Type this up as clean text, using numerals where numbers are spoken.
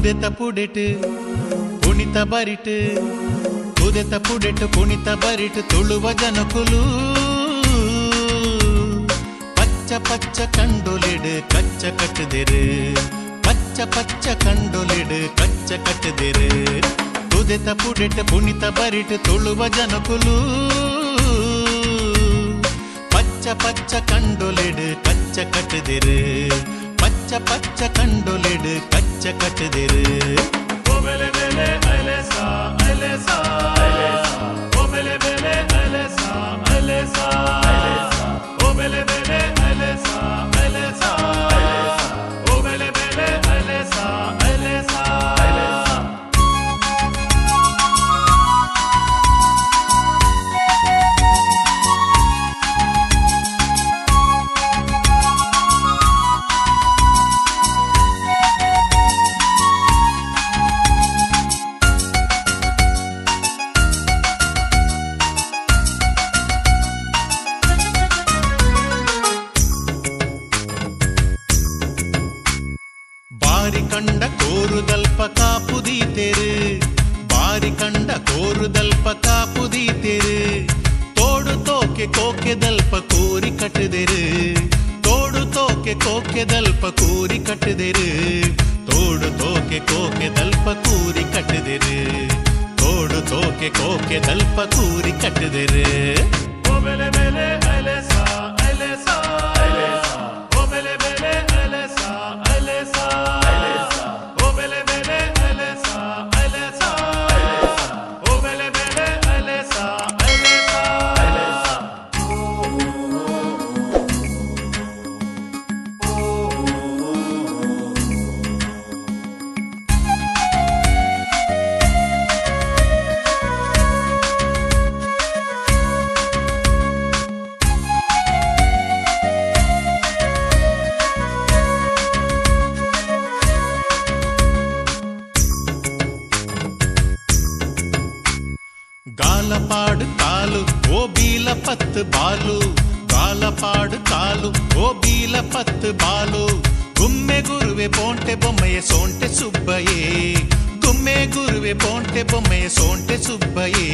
ತುದೆತ ಪುಡೆಟ್ ಪುಣಿತ ಬರಿಟ್ ತುದೆತ ಪುಡೆಟ್ ಪುಣಿತ ಬರಿಟ್ ತುಳುವ ಜನಕುಲು ಪಚ್ಚ ಪಚ್ಚ ಕಂಡೊಲಿಡ್ ಕಚ್ಚ ಕಟ್ಟದಿರು ಪಚ್ಚ ಪಚ್ಚ ಕಂಡೊಲಿಡ್ ಕಚ್ಚ ಕಟ್ಟದಿರು ತುದೆತ ಪುಡೆಟ್ ಪುಣಿತ ಬರಿಟ್ ತುಳುವ ಜನಕುಲು ಪಚ್ಚ ಪಚ್ಚ ಕಂಡೊಲಿಡ್ ಕಚ್ಚ ಕಟ್ಟದಿರು ಪಚ್ಚ ಪಚ್ಚ ಕಂಡೊಲಿಡ್ ಕಚ್ಚ ಕಟ್ಟದಿರು ಓ ಬೆಲೆ ಬೆಲೆ ಅಲೆಸಾ ಅಲೆಸಾ ಓ ಬೆಲೆ ಬೆಲೆ ಅಲೆಸಾ ಅಲೆಸಾ ಓ ಬೆಲೆ ಬೆಲೆ ಅಲೆಸಾ ಅಲೆಸಾ ಓ ಬೆಲೆ ಬೆಲೆ ಅಲೆಸಾ ಅಲೆಸಾ ಬಾರಿ ಕಂಡ ಕೋರುದಲ್ಪ ಕಾಪುದೀತೆರು ಬಾರಿ ಕಂಡ ಕೋರುದಲ್ಪ ಕಾಪುದೀತೆರು ತೋಡು ತೋಕೆ ಕೋಕೆದಲ್ಪ ಕೂರಿ ಕಟ್ಟದಿರು ತೋಡು ತೋಕೆ ಕೋಕೆದಲ್ಪ ಕೂರಿ ಕಟ್ಟದಿರು ತೋಡು ತೋಕೆ ಕೋಕೆದಲ್ಪ ಕೂರಿ ಕಟ್ಟದಿರು ತೋಡು ತೋಕೆ ಕೋಕೆದಲ್ಪ ಕೂರಿ ಕಟ್ಟದಿರು ಓ ಬೆಲೆ ಬೆಲೆ ಅಲೆಸಾ ಅಲೆಸಾ ಓ ಬೆಲೆ ಬೆಲೆ ಅಲೆಸಾ ಅಲೆಸಾ ಓ ಬೆಲೆ ಬೆಲೆ ಅಲೆಸಾ ಅಲೆಸಾ ಓ ಬೆಲೆ ಬೆಲೆ ಅಲೆಸಾ ಅಲೆಸಾ గాలపాడు కాలు ఓ బీల పత్తు బాలు గాలపాడు కాలు ఓ బీల పత్తు బాలు గుమ్మె గురువే పోంటೆ బొమ్మయ్య సోంటೆ సుబ్బయ్యే గుమ్మె గురువే పోంటೆ బొమ్మయ్య సోంటೆ సుబ్బయ్యే